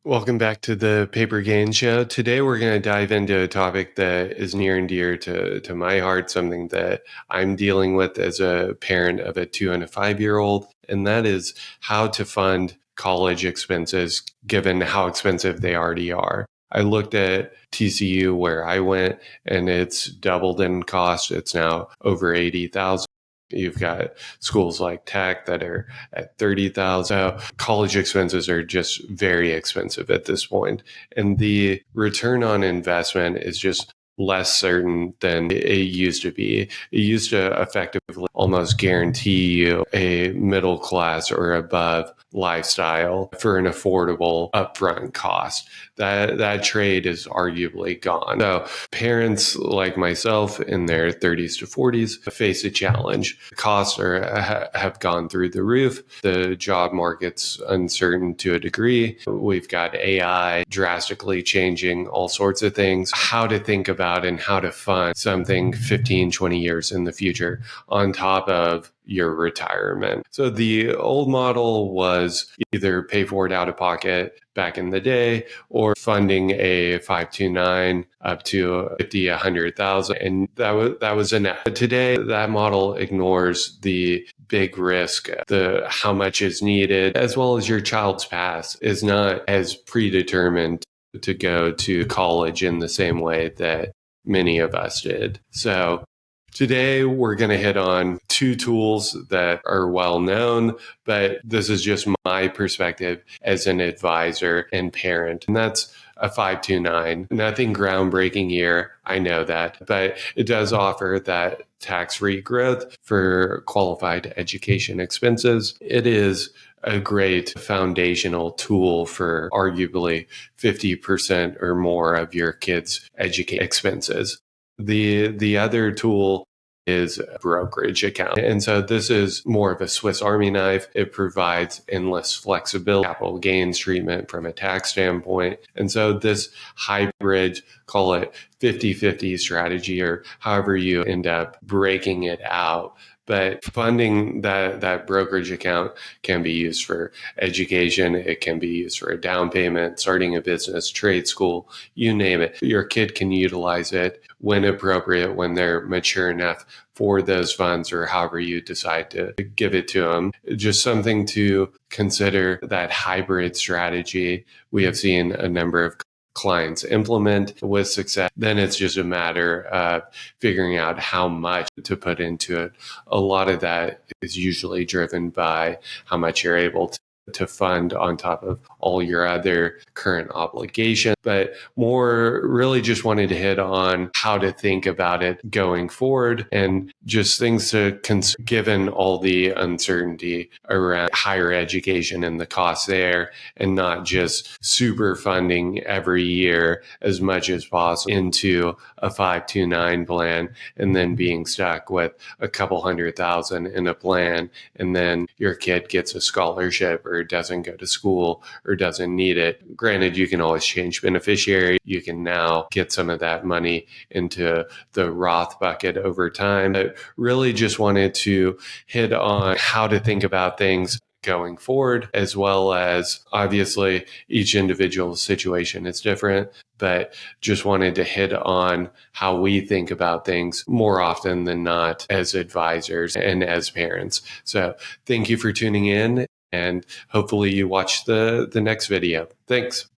Welcome back to the Paper Gain Show. Today we're going to dive into a topic that is near and dear to my heart, something that I'm dealing with as a parent of a 2 and a 5-year-old, and that is how to fund college expenses given how expensive they already are. I looked at TCU where I went, and it's doubled in cost. It's now over 80,000. You've got schools like Tech that are at 30,000. So college expenses are just very expensive at this point. And the return on investment is just less certain than it used to be. It used to effectively almost guarantee you a middle class or above lifestyle for an affordable upfront cost. That trade is arguably gone. So parents like myself in their 30s to 40s face a challenge. Costs have gone through the roof. The job market's uncertain to a degree. We've got AI drastically changing all sorts of things. How to think about and how to fund something 15, 20 years in the future on top of your retirement. So the old model was either pay for it out of pocket back in the day or funding a 529 up to 50, 100,000. And that was enough. But today that model ignores the big risk, the how much is needed, as well as your child's past is not as predetermined to go to college in the same way that many of us did. So today, we're going to hit on two tools that are well known, but this is just my perspective as an advisor and parent. And that's a 529. Nothing groundbreaking here. I know that, but it does offer that tax-free growth for qualified education expenses. It is a great foundational tool for arguably 50% or more of your kids' education expenses. The other tool is a brokerage account. And so this is more of a Swiss Army knife. It provides endless flexibility, capital gains treatment from a tax standpoint. And so this hybrid, call it 50-50 strategy, or however you end up breaking it out. But funding that brokerage account can be used for education. It can be used for a down payment, starting a business, trade school, you name it. Your kid can utilize it when appropriate, when they're mature enough for those funds, or however you decide to give it to them. Just something to consider, that hybrid strategy. We have seen a number of clients implement with success. Then it's just a matter of figuring out how much to put into it. A lot of that is usually driven by how much you're able to fund on top of all your other current obligations, but more really just wanted to hit on how to think about it going forward and just things to consider given all the uncertainty around higher education and the costs there, and not just super funding every year as much as possible into a 529 plan and then being stuck with a couple $100,000 in a plan, and then your kid gets a scholarship or doesn't go to school or doesn't need it. Granted, you can always change beneficiary. You can now get some of that money into the Roth bucket over time. But really just wanted to hit on how to think about things going forward, as well as obviously each individual situation is different, but just wanted to hit on how we think about things more often than not as advisors and as parents. So thank you for tuning in, and hopefully you watch the next video. Thanks.